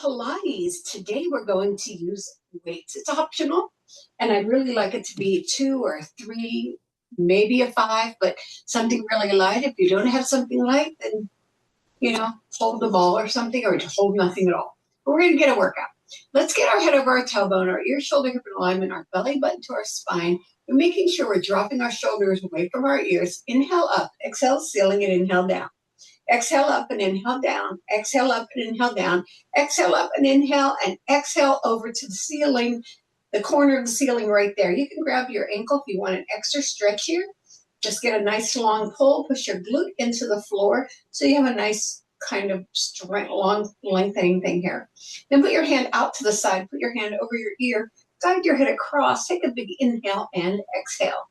Pilates. Today we're going to use weights. It's optional, and I'd really like it to be 2 or 3, maybe a 5, but something really light. If you don't have something light, then, hold the ball or something, or just hold nothing at all. But we're going to get a workout. Let's get our head over our tailbone, our ear, shoulder, hip, and alignment, our belly button to our spine. We're making sure we're dropping our shoulders away from our ears. Inhale up, exhale, ceiling, and inhale down. Exhale up and inhale down. Exhale up and inhale down. Exhale up and inhale, and exhale over to the ceiling, the corner of the ceiling right there. You can grab your ankle if you want an extra stretch here. Just get a nice long pull, push your glute into the floor so you have a nice kind of strength, long lengthening thing here. Then put your hand out to the side, put your hand over your ear, guide your head across, take a big inhale and exhale.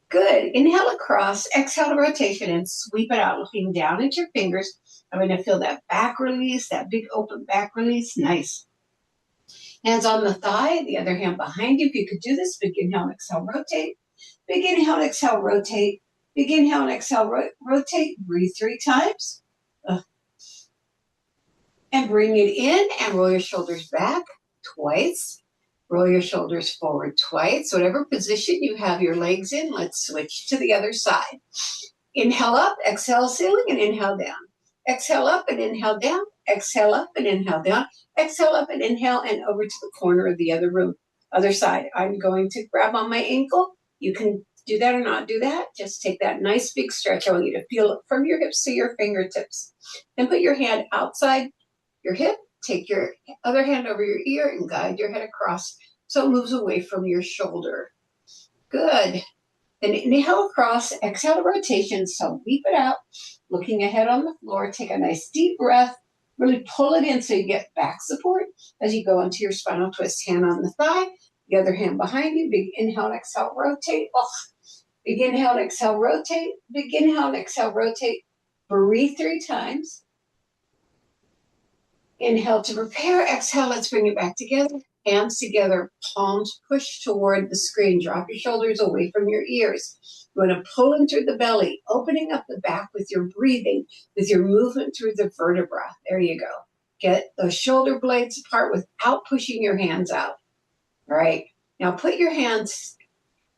Good. Inhale across, exhale to rotation, and sweep it out, looking down at your fingers. I'm going to feel that back release, that big open back release. Nice. Hands on the thigh, the other hand behind you. If you could do this, big inhale and exhale, rotate. Big inhale and exhale, rotate. Big inhale and exhale, rotate. Breathe 3 times. And bring it in and roll your shoulders back twice. Roll your shoulders forward twice. Whatever position you have your legs in, let's switch to the other side. Inhale up, exhale, ceiling, and inhale down. Exhale up and inhale down. Exhale up and inhale down. Exhale up and inhale and over to the corner of the other side. I'm going to grab on my ankle. You can do that or not do that. Just take that nice big stretch. I want you to feel it from your hips to your fingertips. Then put your hand outside your hip. Take your other hand over your ear and guide your head across so it moves away from your shoulder. Good. Then inhale across, exhale to rotation, so sweep it out, looking ahead on the floor. Take a nice deep breath. Really pull it in so you get back support as you go into your spinal twist. Hand on the thigh, the other hand behind you. Big inhale and exhale, rotate. Big inhale and exhale, rotate. Big inhale and exhale, rotate. Breathe 3 times. Inhale to prepare. Exhale, let's bring it back together. Hands together, palms push toward the screen. Drop your shoulders away from your ears. You want to pull in through the belly, opening up the back with your breathing, with your movement through the vertebra. There you go. Get those shoulder blades apart without pushing your hands out. All right. Now put your hands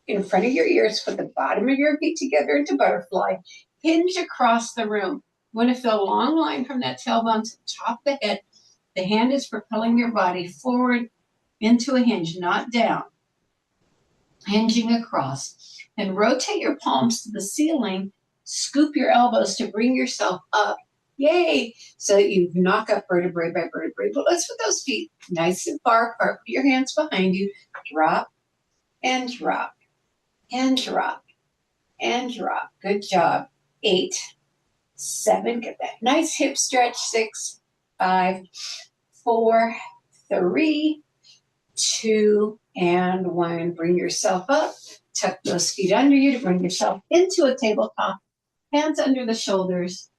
in front of your ears. Put the bottom of your feet together into butterfly. Hinge across the room. You want to feel a long line from that tailbone to the top of the head. The hand is propelling your body forward into a hinge, not down. Hinging across. And rotate your palms to the ceiling. Scoop your elbows to bring yourself up. Yay! So that you knock up vertebrae by vertebrae. But let's put those feet nice and far apart. Put your hands behind you. Drop and drop and drop and drop. Good job. 8, 7. Get that nice hip stretch. 6, 5, 4, 3, 2, and 1. Bring yourself up. Tuck those feet under you to bring yourself into a tabletop. Hands under the shoulders.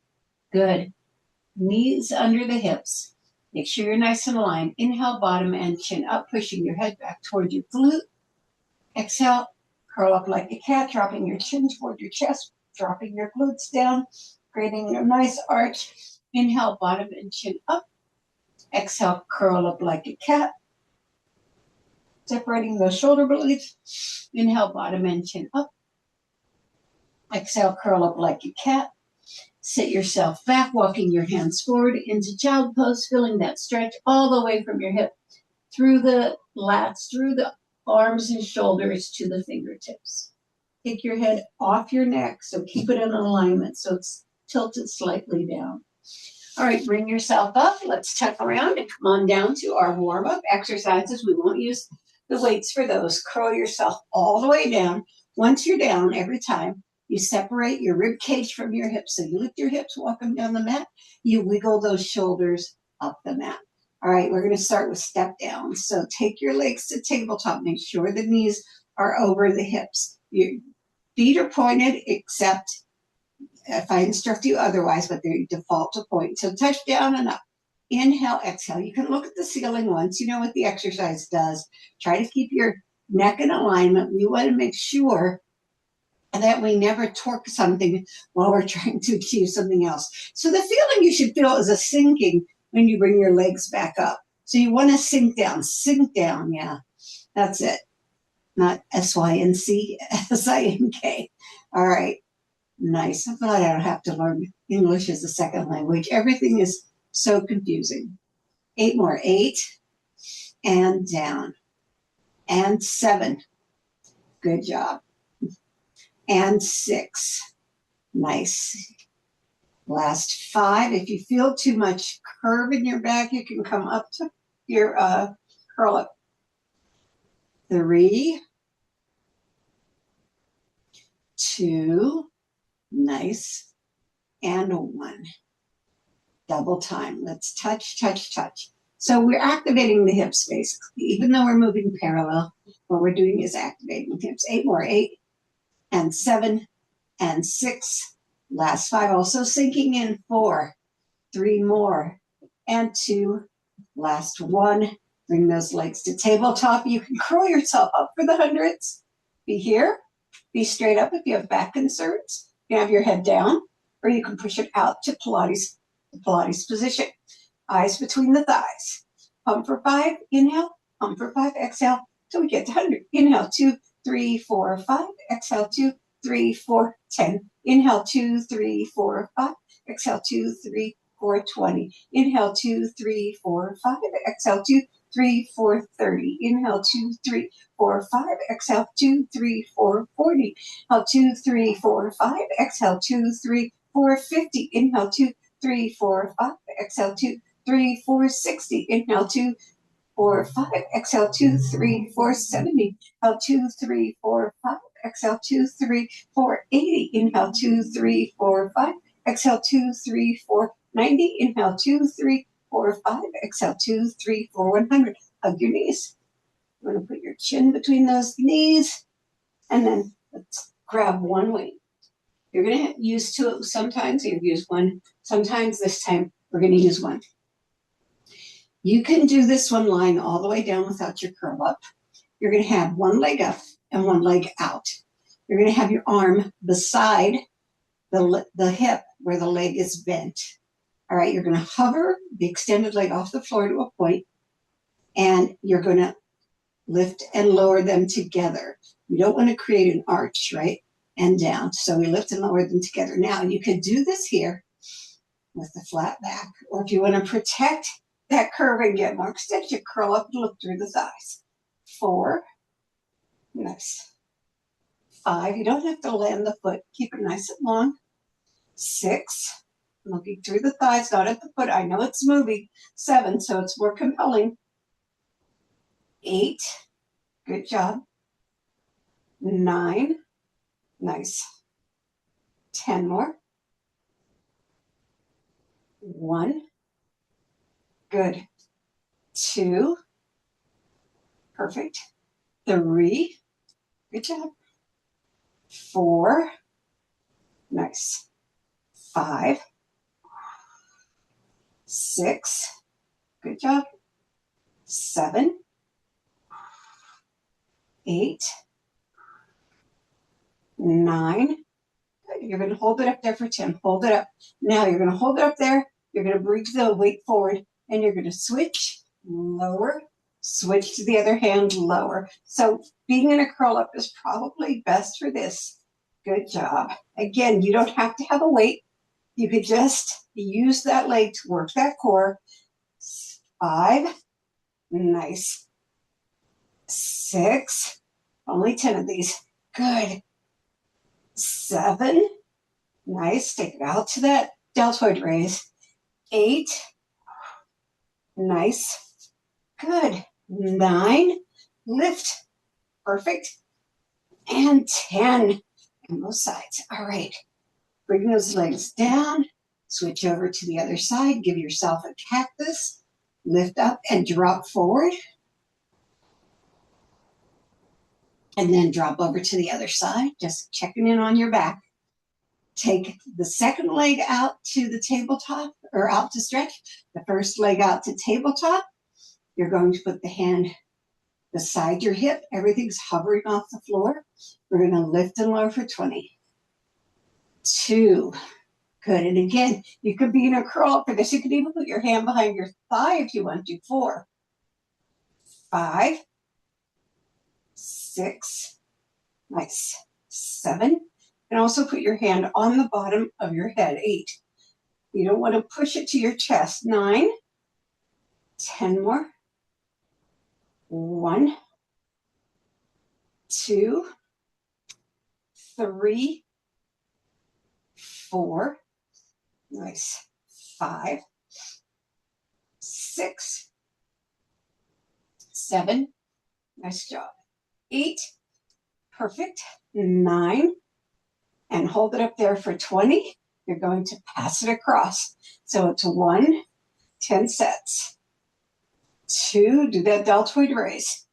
Good. Knees under the hips. Make sure you're nice and aligned. Inhale, bottom and chin up, pushing your head back toward your glute. Exhale, curl up like a cat, dropping your chin toward your chest, dropping your glutes down, creating a nice arch. Inhale, bottom and chin up. Exhale, curl up like a cat. Separating those shoulder blades. Inhale, bottom and chin up. Exhale, curl up like a cat. Sit yourself back, walking your hands forward into child pose, feeling that stretch all the way from your hip, through the lats, through the arms and shoulders to the fingertips. Take your head off your neck, so keep it in alignment so it's tilted slightly down. All right, bring yourself up. Let's tuck around and come on down to our warm-up exercises. We won't use the weights for those. Curl yourself all the way down. Once you're down, every time, you separate your rib cage from your hips. So you lift your hips, walk them down the mat. You wiggle those shoulders up the mat. All right, we're going to start with step down. So take your legs to tabletop. Make sure the knees are over the hips. Your feet are pointed, except if I instruct you otherwise, but they default to point. So touch down and up. Inhale, exhale. You can look at the ceiling once. You know what the exercise does. Try to keep your neck in alignment. We want to make sure that we never torque something while we're trying to achieve something else. So the feeling you should feel is a sinking when you bring your legs back up. So you want to sink down, yeah. That's it. Not S-Y-N-C, S-I-N-K. All right, nice. I'm glad I don't have to learn English as a second language. Everything is so confusing. 8 more, 8, and down, and 7. Good job. And 6. Nice. Last 5. If you feel too much curve in your back, you can come up to your curl up. 3, 2, nice, and 1. Double time. Let's touch, touch, touch. So we're activating the hips basically. Even though we're moving parallel, what we're doing is activating the hips. 8 more, 8, and 7, and 6. Last 5. Also sinking in. 4, 3 more, and 2. Last 1. Bring those legs to tabletop. You can curl yourself up for the hundreds. Be here. Be straight up if you have back concerns. You can have your head down, or you can push it out to Pilates, the Pilates position. Eyes between the thighs. Pump for 5. Inhale. Pump for 5. Exhale till we get to 100. Inhale. 2, 3, 4, 5. Exhale. 2, 3, 4, 10. Inhale. 2, 3, 4, 5. Exhale. 2, 3, 4, 20. Inhale. 2, 3, 4, 5. Exhale. 2, 3, 4, 30. Inhale. 2, 3, 4, 5. Exhale. 2, 3, 4, 40. Inhale. 2, 3, 4, 5. Exhale. 2, 3, 4, 50. Inhale. 2, 3, 4, 5. Exhale. 2, 3, 4, 60. Inhale. 2, 4, 5. Exhale. 2, 3, 4, 70. Inhale. 2, 3, 4, 5. Exhale. 2, 3, 4, 80. Inhale. 2, 3, 4, 5. Exhale. 2, 3, 4, 90. Inhale. 2, 3, 4, 5. Exhale. 2, 3, 4, 100. Hug your knees. You want to put your chin between those knees, and then let's grab one weight. You're going to use 2 sometimes. You use 1 sometimes. This time we're going to use 1. You can do this one lying all the way down without your curl up. You're going to have 1 leg up and 1 leg out. You're going to have your arm beside the hip where the leg is bent. All right, you're going to hover the extended leg off the floor to a point, and you're going to lift and lower them together. You don't want to create an arch, right? And down. So we lift and lower them together. Now, you could do this here with the flat back, or if you want to protect that curve and get more extension, curl up and look through the thighs. 4, nice. 5, you don't have to land the foot. Keep it nice and long. 6, looking through the thighs, not at the foot. I know it's moving. 7, so it's more compelling. 8, good job. 9, nice. 10 more. 1, good. 2, perfect. 3, good job. 4, nice. 5, 6, good job. 7, 8, 9. You're going to hold it up there for 10. Hold it up. Now you're going to hold it up there. You're going to bring the weight forward, and you're going to switch, lower, switch to the other hand, lower. So being in a curl up is probably best for this. Good job. Again, you don't have to have a weight. You could just use that leg to work that core. 5, nice. 6, only 10 of these. Good. 7, nice. Take it out to that deltoid raise. 8, nice. Good. 9, lift. Perfect. And 10 on both sides. All right. Bring those legs down. Switch over to the other side. Give yourself a cactus. Lift up and drop forward. And then drop over to the other side, just checking in on your back. Take the second leg out to the tabletop, or out to stretch. The first leg out to tabletop. You're going to put the hand beside your hip. Everything's hovering off the floor. We're going to lift and lower for 20. 2. Good. And again, you could be in a curl up for this. You could even put your hand behind your thigh if you want to. 4. 5, 6, nice, 7, and also put your hand on the bottom of your head, 8. You don't want to push it to your chest, 9, 10 more, 1, 2, 3, 4, nice, 5, 6, 7, nice job, 8, perfect, 9, and hold it up there for 20. You're going to pass it across. So it's 1, 10 sets. 2, do that deltoid raise.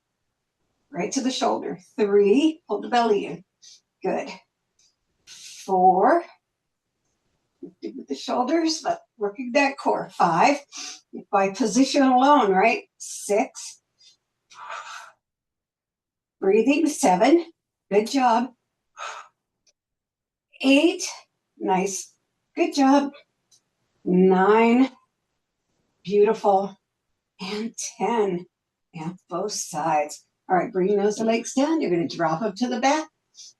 Right to the shoulder. 3, pull the belly in. Good. 4, with the shoulders, but working that core. 5, by position alone, right? 6, breathing. 7, good job. 8, nice, good job. 9, beautiful. And 10, and both sides. All right, bring those legs down. You're going to drop them to the back.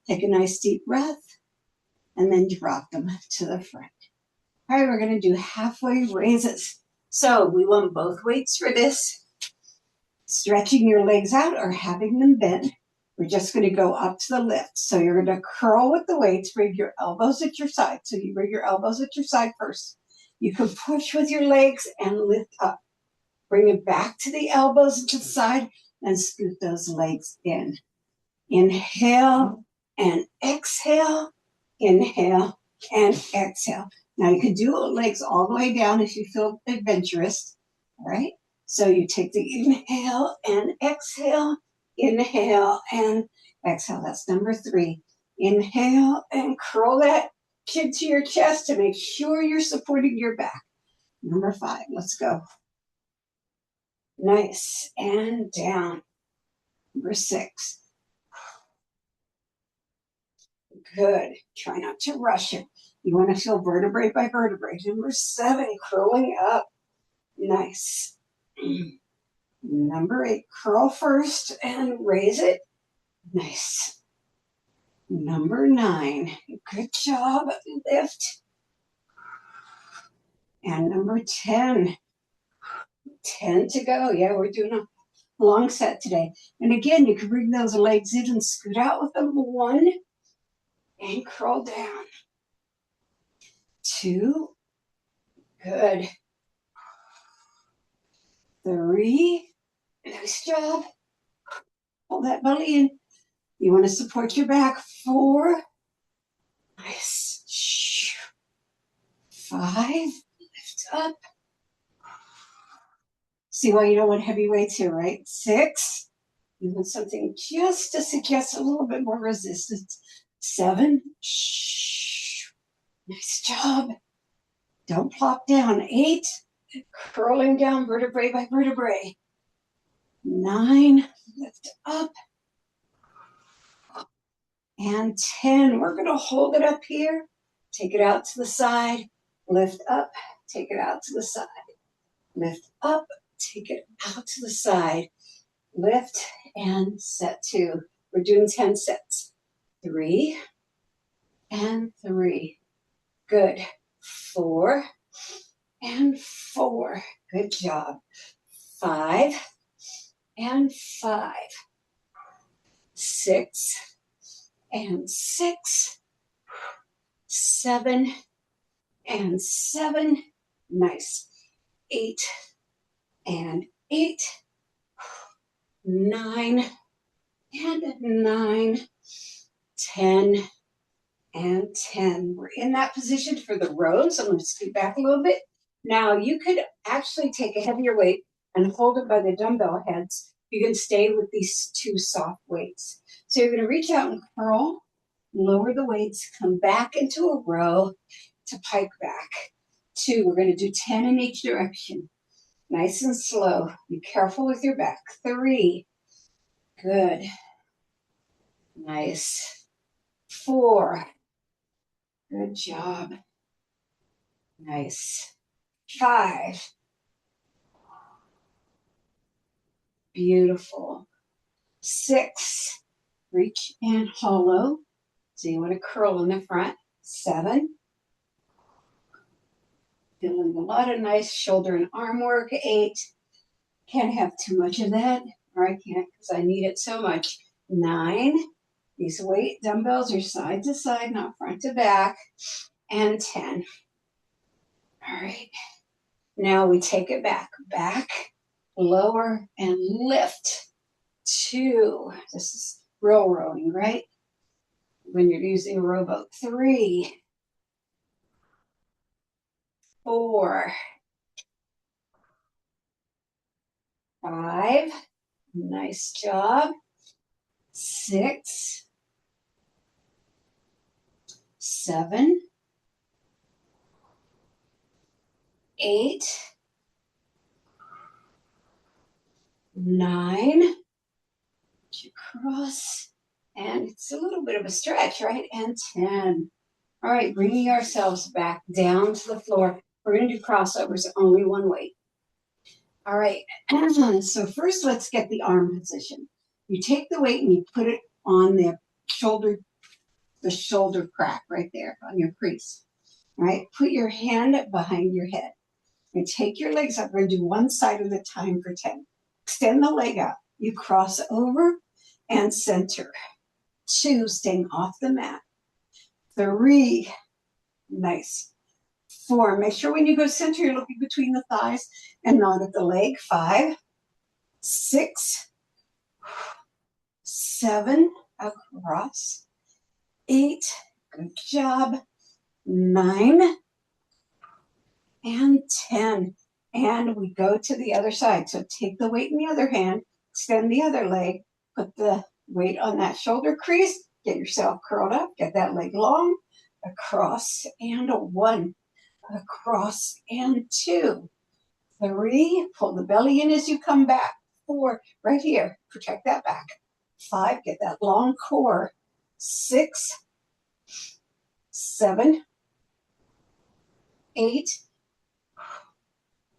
Take a nice deep breath, and then drop them to the front. All right, we're going to do halfway raises. So we want both weights for this. Stretching your legs out or having them bent. We're just going to go up to the lift. So you're going to curl with the weights, bring your elbows at your side. So you bring your elbows at your side first. You can push with your legs and lift up. Bring it back to the elbows to the side and scoot those legs in. Inhale and exhale. Inhale and exhale. Now you can do legs all the way down if you feel adventurous. All right. So you take the inhale and exhale. Inhale and exhale. That's number 3. Inhale and curl that chin to your chest to make sure you're supporting your back. Number 5. Let's go. Nice, and down. Number 6. Good. Try not to rush it. You want to feel vertebrae by vertebrae. Number 7, curling up. Nice. Number 8, curl first and raise it. Nice. Number 9, good job. Lift. And number 10. 10 to go. Yeah, we're doing a long set today. And again, you can bring those legs in and scoot out with them. 1, and curl down. 2, good. 3, nice job. Pull that belly in. You want to support your back. 4, nice. 5, lift up. See why you don't want heavy weights here, right? 6, you want something just to suggest a little bit more resistance. 7, nice job. Don't plop down. 8, curling down vertebrae by vertebrae. 9, lift up. And 10, we're going to hold it up here. Take it out to the side. Lift up. Take it out to the side. Lift up. Take it out to the side. Lift and set 2. We're doing 10 sets. 3 and 3. Good. 4 and 4. Good job. 5 and 5. 6 and 6. 7 and 7. Nice. 8 and 8. 9 and 9. 10 and 10. We're in that position for the rows. I'm going to scoot back a little bit. Now you could actually take a heavier weight and hold it by the dumbbell heads. You can stay with these 2 soft weights. So you're going to reach out and curl, lower the weights, come back into a row to pike back. 2, we're going to do 10 in each direction. Nice and slow. Be careful with your back. 3, good. Nice. 4, good job. Nice. 5, Beautiful. 6, reach and hollow. So you want to curl in the front. 7, feeling a lot of nice shoulder and arm work. 8, can't have too much of that, or I can't because I need it so much. 9, these weight dumbbells are side to side, not front to back. And 10. All right. Now we take it back, lower, and lift. 2. This is real rowing, right? When you're using a rowboat. 3, 4, 5. Nice job. 6, 7, 8, 9. Cross, and it's a little bit of a stretch, right? And 10. All right, bringing ourselves back down to the floor. We're going to do crossovers, only one weight. All right, so first let's get the arm position. You take the weight and you put it on the shoulder crack right there on your crease. All right, put your hand behind your head and take your legs up. We're going to do one side at a time for 10. Extend the leg out. You cross over and center. 2, staying off the mat. 3, nice. 4, make sure when you go center, you're looking between the thighs and not at the leg. 5, 6, 7, across. 8, good job. 9, and 10. And we go to the other side. So take the weight in the other hand, extend the other leg, put the weight on that shoulder crease, get yourself curled up, get that leg long, across, and a 1, across, and 2, 3, pull the belly in as you come back. 4, right here, protect that back. 5, get that long core. 6, 7, 8,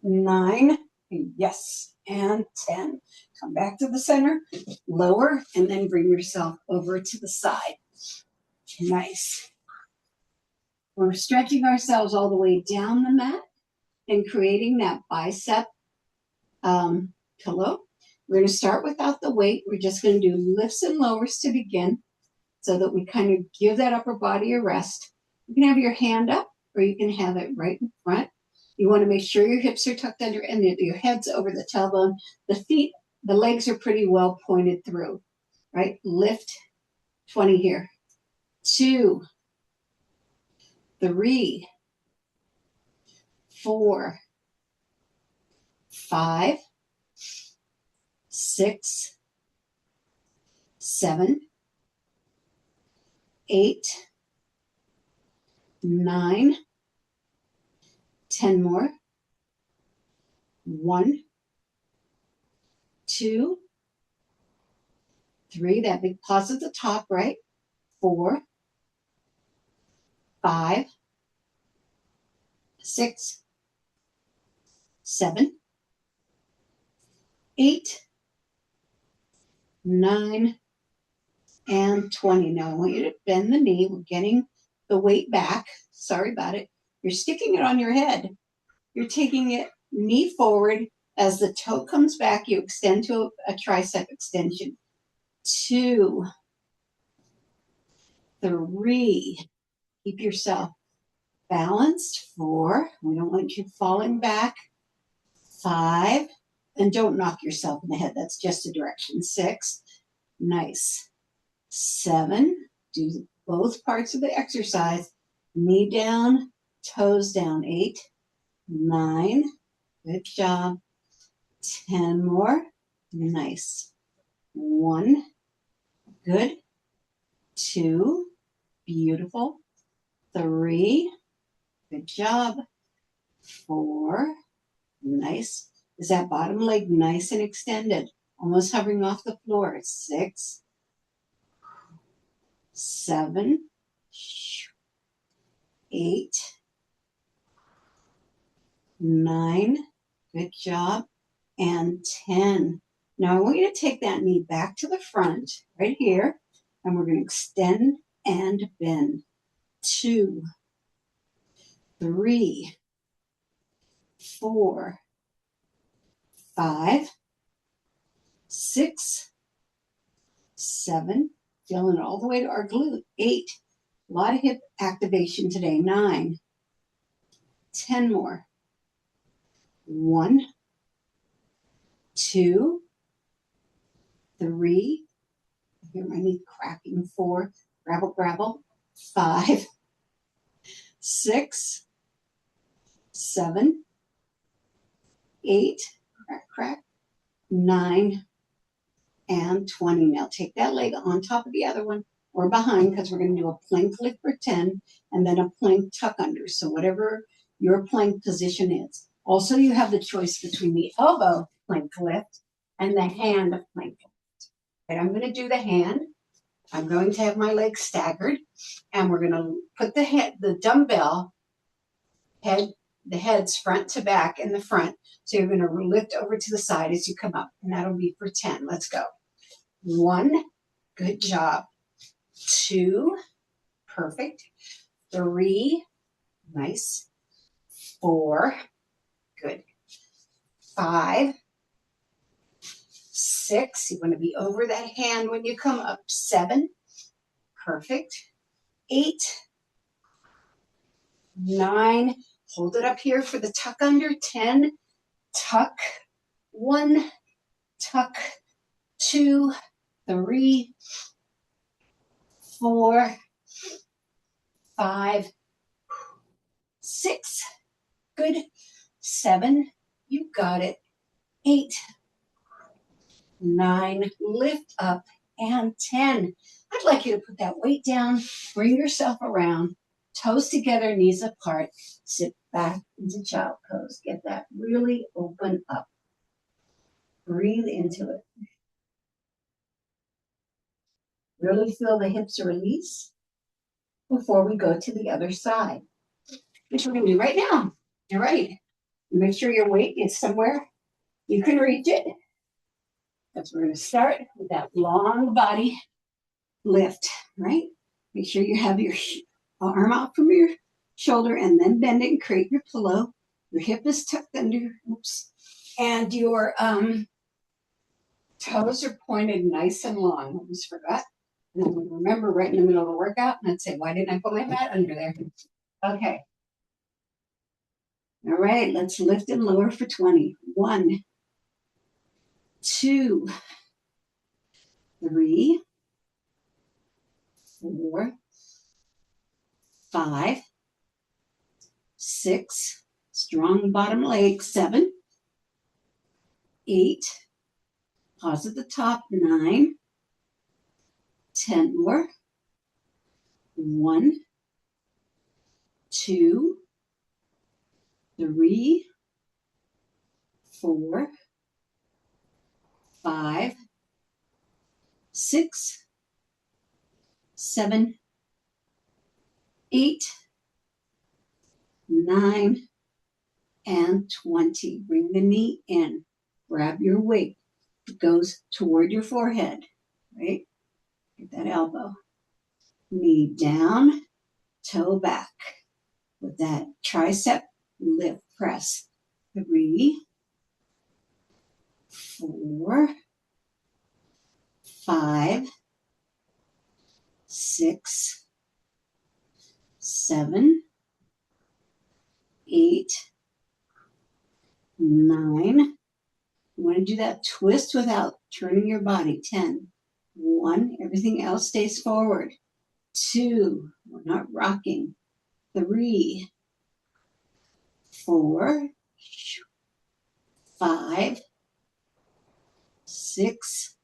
9, yes, and 10. Come back to the center, lower, and then bring yourself over to the side. Nice. We're stretching ourselves all the way down the mat and creating that bicep pillow. We're going to start without the weight. We're just going to do lifts and lowers to begin so that we kind of give that upper body a rest. You can have your hand up or you can have it right in front. You want to make sure your hips are tucked under and your head's over the tailbone. The feet, the legs are pretty well pointed through, right? Lift, 20 here. 2, 3, 4, 5, 6, 7, 8, 9, 10 more. 1, 2, 3, that big pause at the top, right? 4, 5, 6, 7, 8, 9, and 20. Now I want you to bend the knee. We're getting the weight back. Sorry about it. You're sticking it on your head. You're taking it knee forward. As the toe comes back, you extend to a tricep extension. 2, 3, keep yourself balanced. 4, we don't want you falling back. 5, and don't knock yourself in the head. That's just a direction. 6, nice. 7, do both parts of the exercise. Knee down, toes down. 8, 9, good job. 10 more, nice. 1, good. 2, beautiful. 3, good job. 4, nice. Is that bottom leg nice and extended? Almost hovering off the floor. 6, 7, 8, 9, good job, and 10. Now I want you to take that knee back to the front, right here, and we're going to extend and bend. 2, 3, 4, 5, 6, 7, feeling it all the way to our glute. 8, a lot of hip activation today. 9, 10 more. 1, 2, 3, I hear my knee cracking. 4, gravel, gravel. 5, 6, 7, 8, crack, crack. 9, and 20. Now take that leg on top of the other one or behind, because we're going to do a plank lift for 10 and then a plank tuck under. So whatever your plank position is. Also, you have the choice between the elbow plank lift and the hand plank lift. And I'm going to do the hand. I'm going to have my legs staggered, and we're going to put the dumbbell the heads front to back in the front. So you're going to lift over to the side as you come up, and that'll be for 10. Let's go. 1, good job. 2, perfect. 3, nice. 4, good. 5, 6, you want to be over that hand when you come up. 7, perfect. 8, 9, hold it up here for the tuck under. 10, tuck. 1, tuck. 2, 3, 4, 5, 6, good. 7, you got it. 8, 9, lift up, and 10. I'd like you to put that weight down, bring yourself around, toes together, knees apart, sit back into child pose. Get that really open up. Breathe into it. Really feel the hips release before we go to the other side, which we're going to do right now. All right. Make sure your weight is somewhere you can reach it. That's we're going to start with that long body lift, right? Make sure you have your arm out from your shoulder and then bend it and create your pillow. Your hip is tucked under, oops, and your toes are pointed nice and long. I almost forgot. And then we remember right in the middle of the workout, and I'd say, why didn't I put my mat under there? Okay. All right, let's lift and lower for 20. 1, 2, 3, 4, 5, 6, strong bottom leg. 7, 8, pause at the top. 9, 10 more. 1, 2, 3, 4, 5, 6, 7, 8, 9, and 20. Bring the knee in. Grab your weight. It goes toward your forehead, right? Get that elbow. Knee down, toe back. With that tricep lift press. 3, 4, 5, 6, 7, 8, 9. You want to do that twist without turning your body. 10. 1, everything else stays forward. 2, we're not rocking. 3, 4, 5, 6,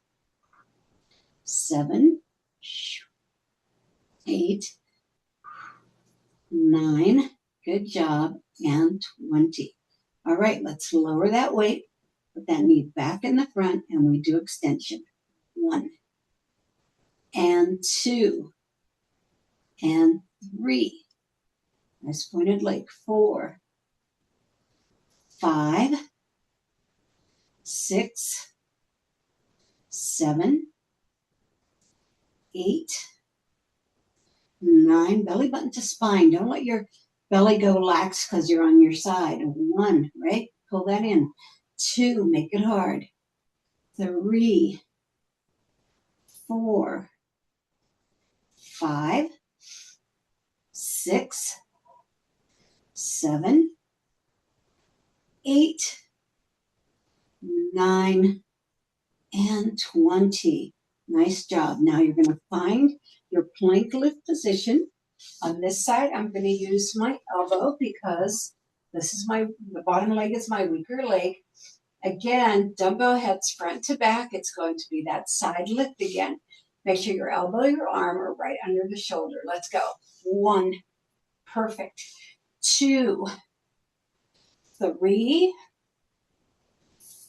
7, 8, 9. Good job. And 20. All right, let's lower that weight. Put that knee back in the front, and we do extension. 1, and 2, and 3. Nice pointed leg. 4, 5, 6, 7, 8, 9. Belly button to spine. Don't let your belly go lax because you're on your side. 1, right? Pull that in. 2, make it hard. 3, 4, 5, 6, 7, 8, 9, and 20. Nice job. Now you're going to find your plank lift position. On this side, I'm going to use my elbow because this is the bottom leg is my weaker leg. Again, dumbbell heads front to back. It's going to be that side lift again. Make sure your elbow, your arm are right under the shoulder. Let's go. 1, perfect. 2, 3,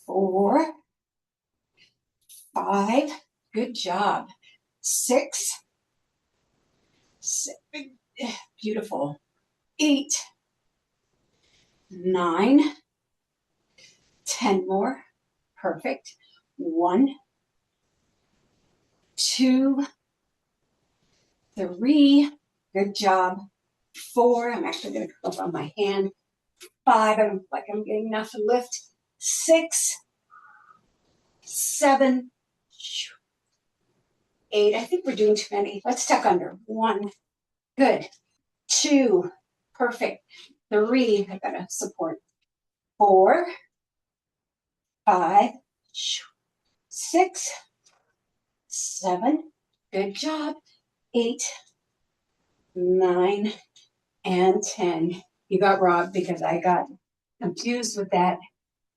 4, 5, good job. 6, 7, beautiful. 8, 9, 10 more, perfect. 1, 2, 3, good job. 4, I'm actually going to go up on my hand. 5, I'm like I'm getting enough to lift. 6, 7, 8. I think we're doing too many. Let's tuck under. 1, good. 2, perfect. 3, I gotta support. 4, 5, 6, 7, good job. 8, 9, and 10. You got robbed because I got confused with that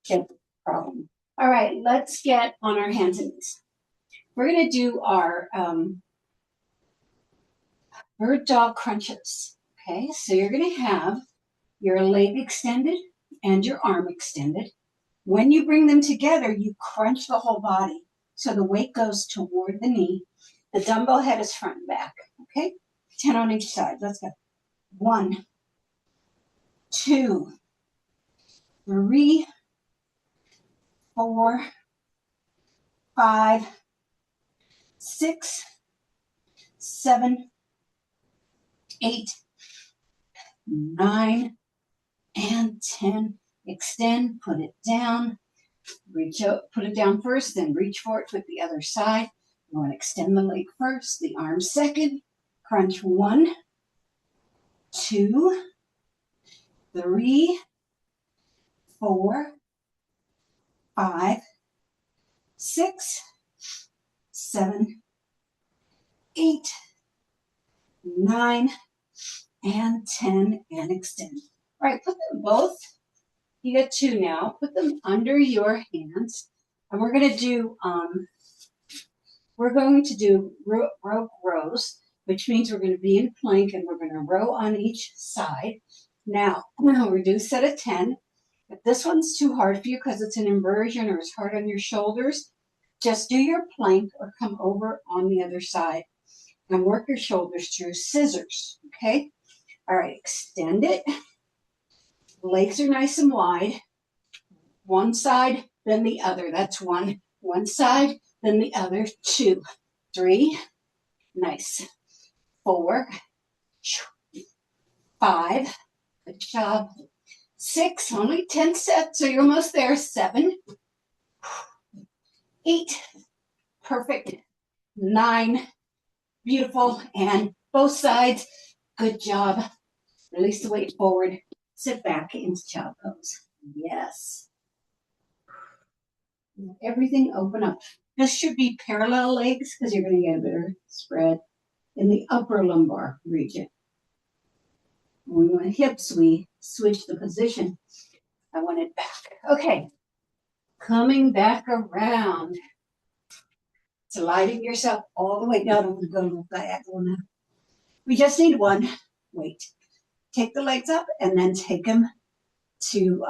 hip problem. All right, let's get on our hands and knees. We're going to do our bird dog crunches. Okay, so you're going to have your leg extended and your arm extended. When you bring them together, you crunch the whole body. So the weight goes toward the knee. The dumbbell head is front and back. Okay, 10 on each side. Let's go. 1, 2, 3, 4, 5, 6, 7, 8, 9, and 10. Extend, put it down, reach out, put it down first, then reach for it with the other side. You want to extend the leg first, the arm second. Crunch 1, 2, 3, 4, 5, 6, 7, 8, 9, and 10, and extend. All right, put them both. You got 2 now. Put them under your hands, and we're going to do rope rows, which means we're going to be in plank, and we're going to row on each side. Now we're doing a set of 10. If this one's too hard for you because it's an inversion or it's hard on your shoulders, just do your plank or come over on the other side and work your shoulders through scissors. Okay. All right. Extend it. Legs are nice and wide. One side, then the other. That's 1. One side, then the other. 2, 3. Nice. 4, 5. Good job. 6. Only 10 sets, so you're almost there. 7, 8. Perfect. 9. Beautiful. And both sides. Good job. Release the weight forward. Sit back into child pose. Yes. Everything open up. This should be parallel legs because you're going to get a better spread in the upper lumbar region. When we want hips, we switch the position. I want it back. Okay. Coming back around. Sliding yourself all the way down. I'm going to go diagonal now. We just need 1. Wait. Take the legs up and then take them to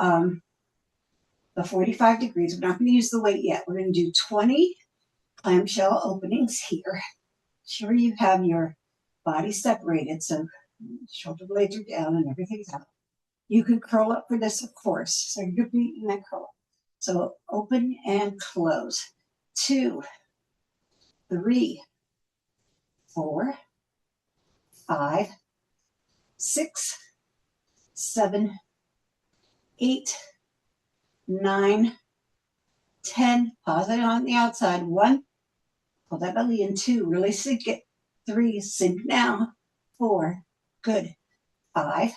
the 45 degrees. We're not going to use the weight yet. We're going to do 20 clamshell openings here. Sure you have your body separated so shoulder blades are down and everything's out. You can curl up for this, of course. So you're beating that curl. So open and close. 2, 3, 4, 5, 6, 7, 8, 9, 10. Pause it on the outside. 1, pull that belly in. 2, really sink it. 3, sink now. 4, good. 5,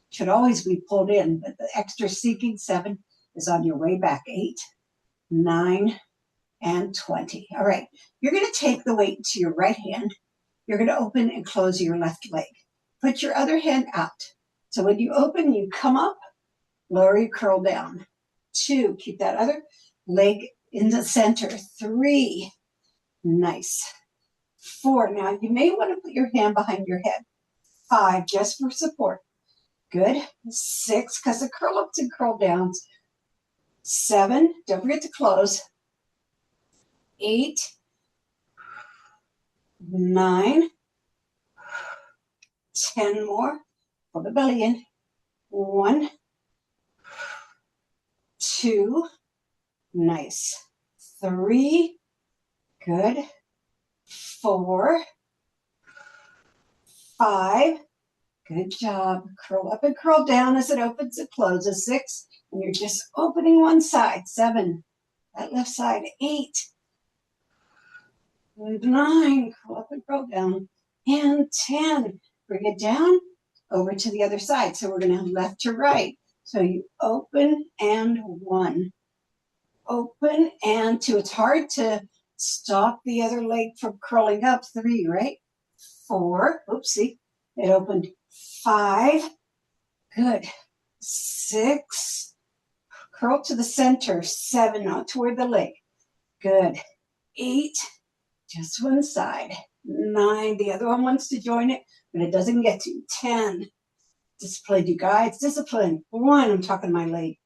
should always be pulled in, but the extra sinking. 7 is on your way back. 8, 9, and 20. All right, you're going to take the weight to your right hand. You're going to open and close your left leg. Put your other hand out. So when you open, you come up, lower your curl down. 2, keep that other leg in the center. 3, nice. 4, now you may want to put your hand behind your head. 5, just for support. Good. 6, because the curl ups and curl downs. 7, don't forget to close. 8, 9, 10 more. Pull the belly in. 1, 2, nice. 3, good. 4, 5, good job. Curl up and curl down as it opens and closes. 6, and you're just opening one side. 7, that left side. 8, 9, curl up and curl down. And 10, bring it down over to the other side. So we're going to have left to right. So you open and 1. Open and 2. It's hard to stop the other leg from curling up. 3, right? 4, oopsie, it opened. 5, good. 6, curl to the center. 7, not toward the leg. Good. 8, just one side. 9, the other one wants to join it, but it doesn't get to. 10, discipline, you guys, discipline. 1, I'm talking my leg.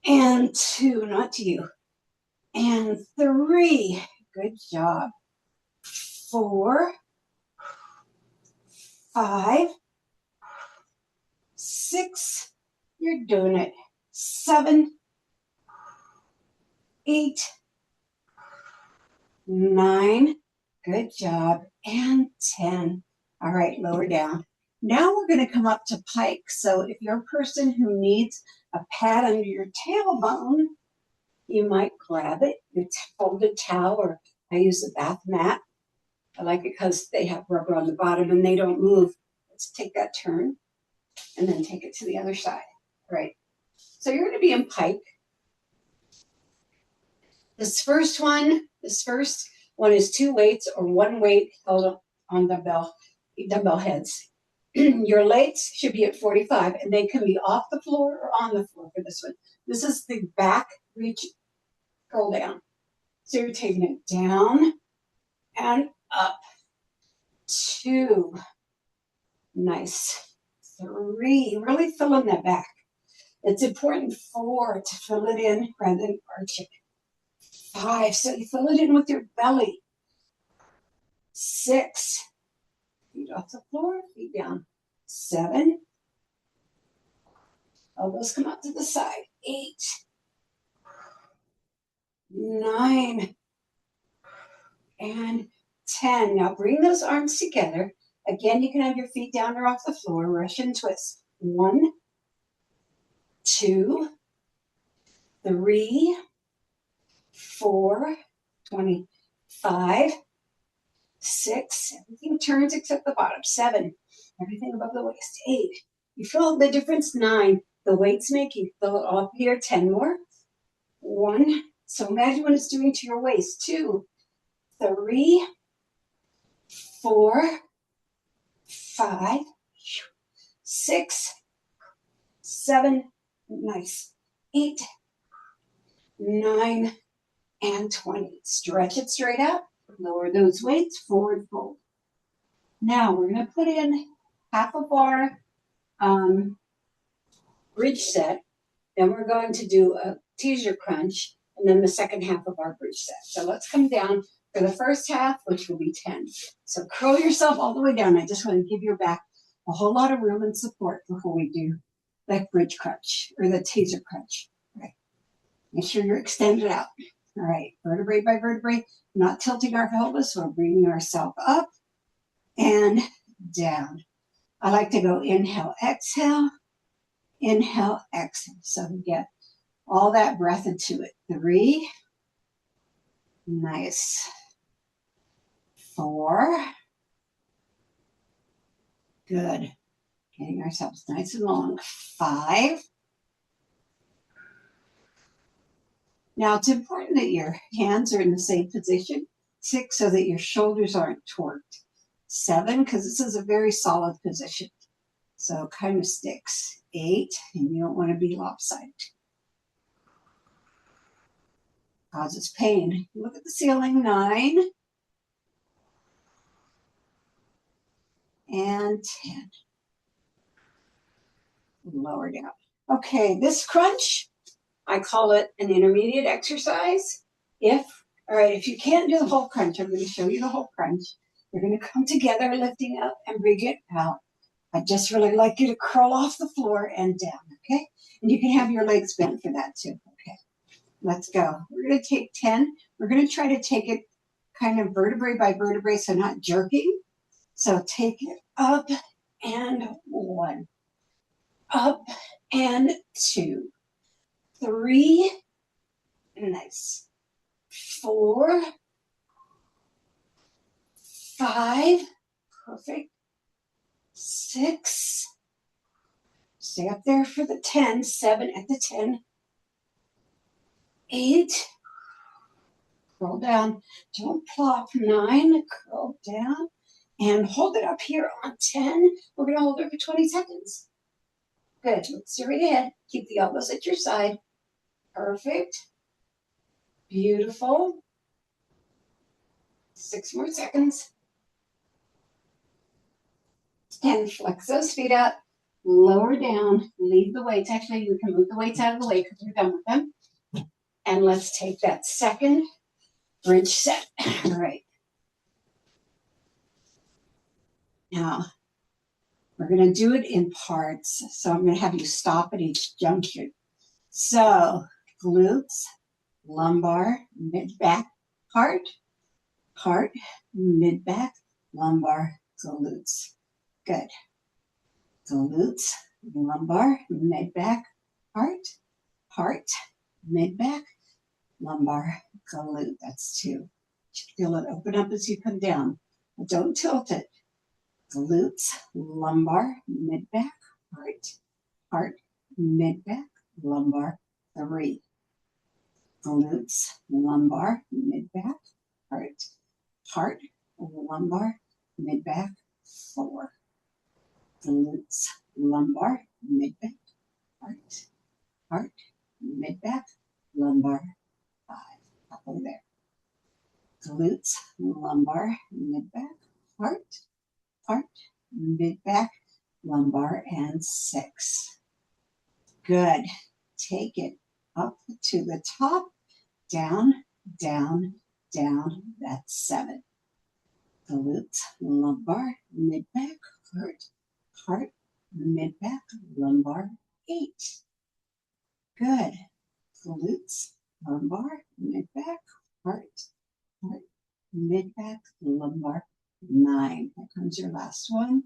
And 2, not to you. And 3, good job. 4, 5, 6, you're doing it. 7, 8, 9, good job. And 10. All right, lower down. Now we're going to come up to pike. So if you're a person who needs a pad under your tailbone, you might grab it, your folded towel, or I use a bath mat. I like it because they have rubber on the bottom and they don't move. Let's take that turn and then take it to the other side. All right. So you're going to be in pike. This first one is 2 weights or 1 weight held on dumbbell heads. Your legs should be at 45, and they can be off the floor or on the floor for this one. This is the back reach curl down. So you're taking it down and up. 2, nice. 3, really fill in that back. It's important. 4, to fill it in rather than arch it. 5, so you fill it in with your belly. 6, feet off the floor, feet down. 7, elbows come out to the side. 8, 9, and 10. Now bring those arms together. Again, you can have your feet down or off the floor. Russian twist. 1, 2, 3, 4, 25, 6, everything turns except the bottom. 7, everything above the waist. 8, you feel the difference. 9, the weights make you feel it off here. 10 more. 1, so imagine what it's doing to your waist. 2, 3, 4, 5, 6, 7, nice. 8, 9, and 20. Stretch it straight out. Lower those weights, forward fold. Now we're going to put in half of our bridge set. Then we're going to do a teaser crunch, and then the second half of our bridge set. So let's come down for the first half, which will be 10. So curl yourself all the way down. I just want to give your back a whole lot of room and support before we do that bridge crunch or the teaser crunch. Right. Make sure you're extended out. All right, vertebrae by vertebrae, not tilting our pelvis, we're bringing ourselves up and down. I like to go inhale, exhale, so we get all that breath into it. 3, nice. 4, good. Getting ourselves nice and long. 5. Now it's important that your hands are in the same position. 6, so that your shoulders aren't torqued. 7, because this is a very solid position. So it kind of sticks. 8, and you don't want to be lopsided. Causes pain. Look at the ceiling. 9. And 10. Lower down. Okay, this crunch, I call it an intermediate exercise. All right, if you can't do the whole crunch, I'm going to show you the whole crunch. You're going to come together, lifting up and bring it out. I just really like you to curl off the floor and down, okay? And you can have your legs bent for that too, okay? Let's go. We're going to take 10. We're going to try to take it kind of vertebrae by vertebrae, so not jerking. So take it up and 1. Up and 2. 3. Nice. 4. 5. Perfect. 6. Stay up there for the 10. 7 at the 10. 8. Curl down. Don't plop. 9. Curl down. And hold it up here on 10. We're going to hold it for 20 seconds. Good. Look straight ahead. Keep the elbows at your side. Perfect. Beautiful. 6 more seconds. And flex those feet up. Lower down. Leave the weights. Actually, we can move the weights out of the way because we're done with them. And let's take that second bridge set. All right. Now, we're going to do it in parts. So I'm going to have you stop at each junction. So, glutes, lumbar, mid-back, heart, mid-back, lumbar, glutes. Good. Glutes, lumbar, mid-back, heart, mid-back, lumbar, glute. That's 2. Feel it open up as you come down. But don't tilt it. Glutes, lumbar, mid-back, heart, mid-back, lumbar, 3. Glutes, lumbar, mid-back, heart, lumbar, mid-back, 4. Glutes, lumbar, mid-back, heart, mid-back, lumbar, 5. Up over there. Glutes, lumbar, mid-back, heart, mid-back, lumbar, and 6. Good. Take it up to the top, down, down, down. That's 7. Glutes, lumbar, mid-back, heart, mid-back, lumbar, 8. Good. Glutes, lumbar, mid-back, heart, mid-back, lumbar, 9. Here comes your last one.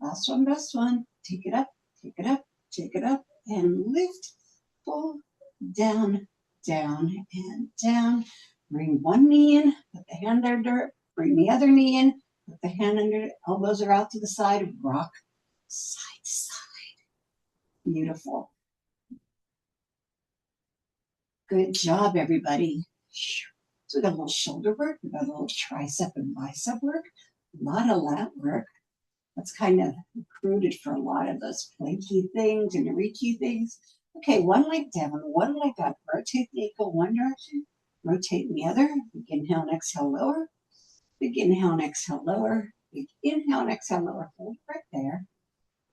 Last one, best one. Take it up, take it up, take it up, and lift, pull, down, down, and down. Bring one knee in, put the hand under it, bring the other knee in, put the hand under it, elbows are out to the side, rock, side to side. Beautiful. Good job, everybody. So we got a little shoulder work, we got a little tricep and bicep work, a lot of lat work. That's kind of recruited for a lot of those planky things and reachy things. Okay, one leg down, one leg up. Rotate the ankle one direction, rotate in the other. Big inhale and exhale, lower. Big inhale and exhale, lower. Big inhale and exhale, lower. Hold right there.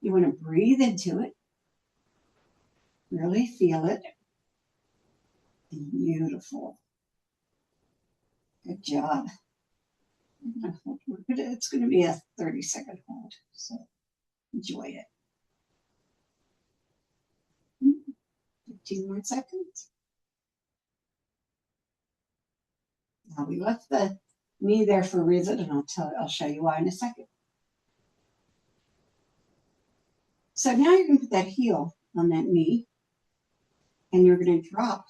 You want to breathe into it. Really feel it. Beautiful. Good job. It's going to be a 30-second hold, so enjoy it. 15 more seconds. Now we left the knee there for a reason, and I'll show you why in a second. So now you're going to put that heel on that knee, and you're going to drop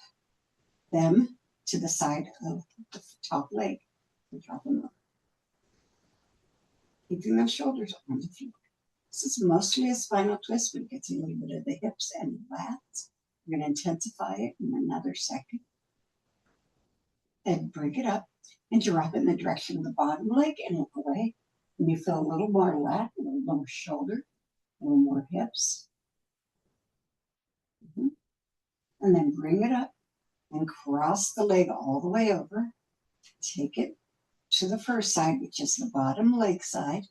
them to the side of the top leg. So drop them up. Keeping those shoulders on the floor. This is mostly a spinal twist, but it gets a little bit of the hips and the lats. We're going to intensify it in another second. Then bring it up and drop it in the direction of the bottom leg and look away. And you feel a little more lat, a little more shoulder, a little more hips. And then bring it up and cross the leg all the way over. Take it to the first side, which is the bottom leg side.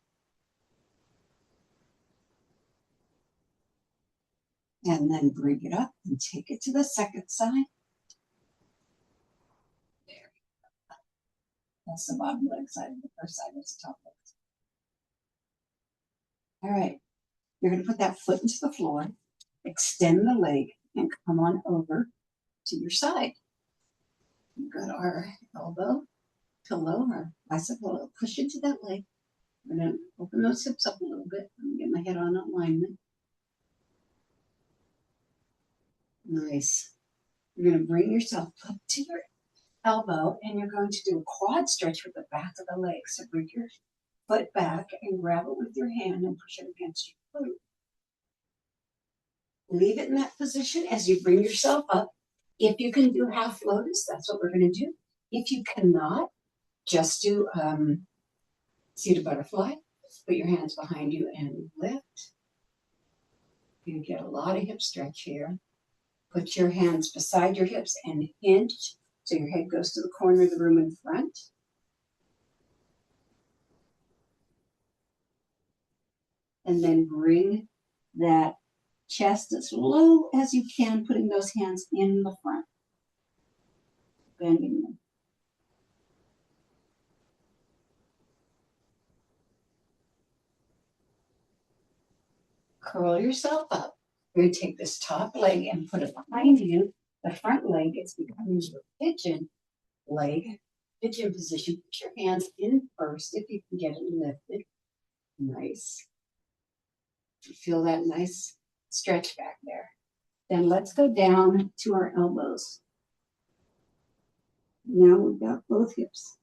And then bring it up and take it to the second side. There. That's the bottom leg side. The first side is the top leg side. All right. You're going to put that foot into the floor, extend the leg, and come on over to your side. We've got our elbow, pillow, our bicep pillow. Push into that leg. We're going to open those hips up a little bit. I'm going to get my head on alignment. Nice. You're going to bring yourself up to your elbow, and you're going to do a quad stretch with the back of the leg. So bring your foot back and grab it with your hand and push it against your foot. Leave it in that position as you bring yourself up. If you can do half lotus, that's what we're going to do. If you cannot, just do seated butterfly. Put your hands behind you and lift. You get a lot of hip stretch here. Put your hands beside your hips and hinge so your head goes to the corner of the room in front. And then bring that chest as low as you can, putting those hands in the front. Bending them. Curl yourself up. You're going to take this top leg and put it behind you. The front leg is becoming your pigeon leg, pigeon position. Put your hands in first if you can get it lifted. Nice. Feel that nice stretch back there. Then let's go down to our elbows. Now we've got both hips.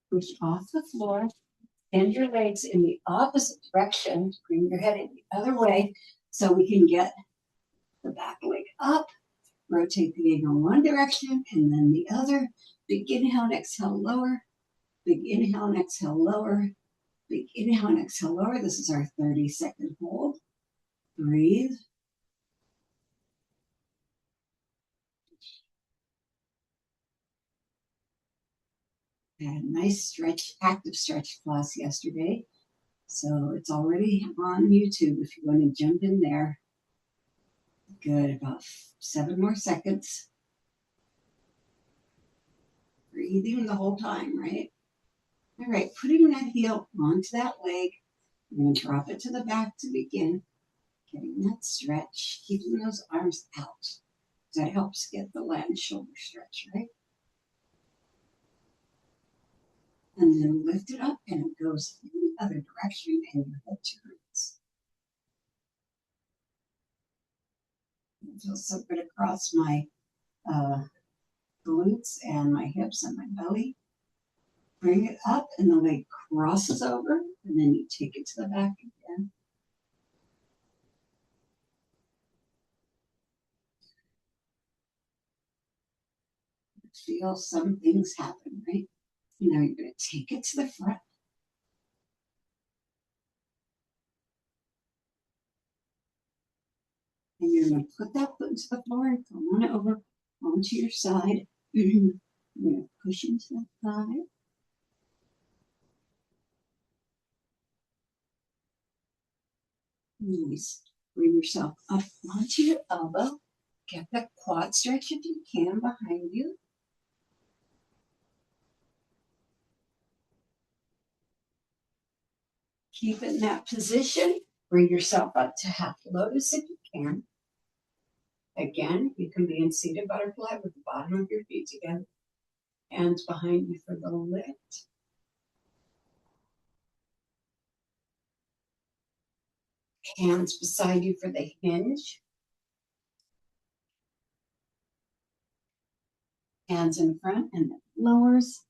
Push off the floor. Bend your legs in the opposite direction. Bring your head in the other way so we can get the back leg up. Rotate the ankle one direction and then the other. Big inhale and exhale, lower. Big inhale and exhale, lower. Big inhale and exhale, lower. This is our 30-second hold. Breathe. I had a nice stretch, active stretch class yesterday. So it's already on YouTube if you want to jump in there. Good, about 7 more seconds. Breathing the whole time, right? All right, putting that heel onto that leg. I'm going to drop it to the back to begin. Getting that stretch, keeping those arms out. That helps get the lat and shoulder stretch, right? And then lift it up and it goes in the other direction and your head turns. It feels so good across my glutes and my hips and my belly. Bring it up and the leg crosses over and then you take it to the back again. Feel some things happen, right? Now you're going to take it to the front. And you're going to put that foot into the floor and come on over onto your side. You're going to push into that thigh. Nice. Bring yourself up onto your elbow. Get that quad stretch if you can behind you. Keep it in that position. Bring yourself up to half lotus if you can. Again, you can be in seated butterfly with the bottom of your feet together. Hands behind you for the lift. Hands beside you for the hinge. Hands in front and then lowers.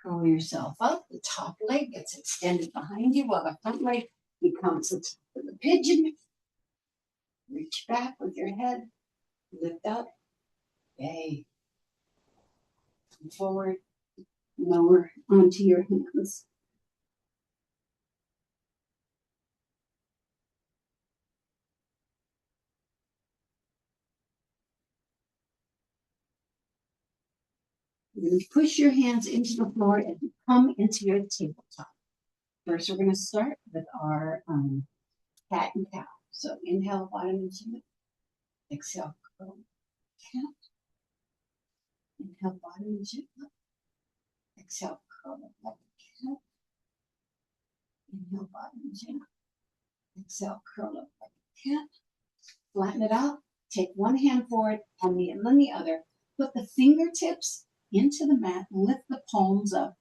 Curl yourself up. The top leg gets extended behind you while the front leg becomes the top of the pigeon. Reach back with your head. Lift up. Yay. Come forward. Lower onto your hands. You push your hands into the floor and come into your tabletop. First, we're going to start with our cat and cow. So inhale, bottom into it. Exhale, curl, cat. Inhale, bottom into it. Exhale, curl up like a cat. Inhale, bottom into it. Exhale, curl up like a cat. Flatten it out. Take one hand forward and then the other. Put the fingertips into the mat. Lift the palms up.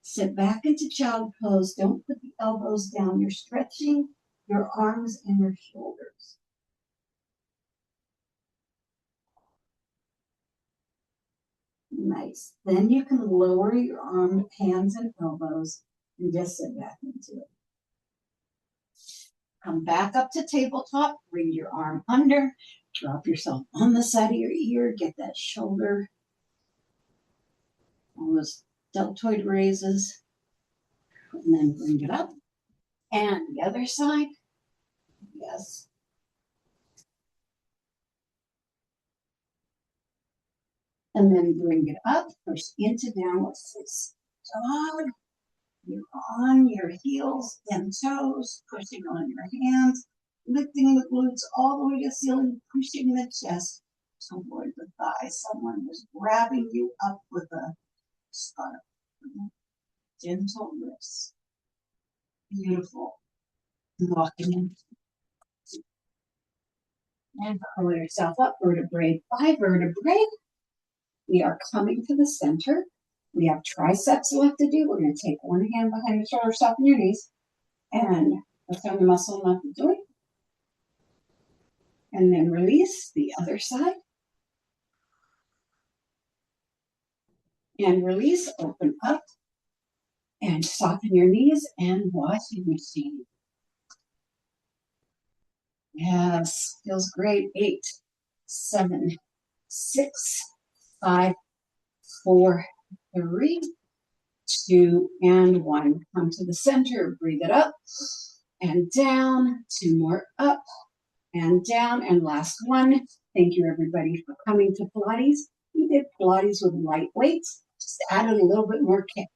Sit back into child pose. Don't put the elbows down. You're stretching your arms and your shoulders. Nice. Then you can lower your hands and elbows and just sit back into it. Come back up to tabletop. Bring your arm under. Drop yourself on the side of your ear. Get that shoulder. All those deltoid raises. And then bring it up. And the other side. Yes. And then bring it up. Push into downward facing dog. You're on your heels and toes. Pushing on your hands. Lifting the glutes all the way to the ceiling. Pushing the chest toward the thigh. Someone was grabbing you up with a scarf. Gentle lifts. Beautiful. Walking in. And curl yourself up, vertebrae by vertebrae. We are coming to the center. We have triceps left to do. We're going to take one hand behind the shoulder, soften your knees, and lift on the muscle not the joint. And then release the other side. And release, open up, and soften your knees and washing machine. Yes, feels great. 8, 7, 6, 5, 4, 3, 2, and 1. Come to the center. Breathe it up and down. 2 more up and down. And last one. Thank you, everybody, for coming to Pilates. We did Pilates with light weights. Just added a little bit more kick.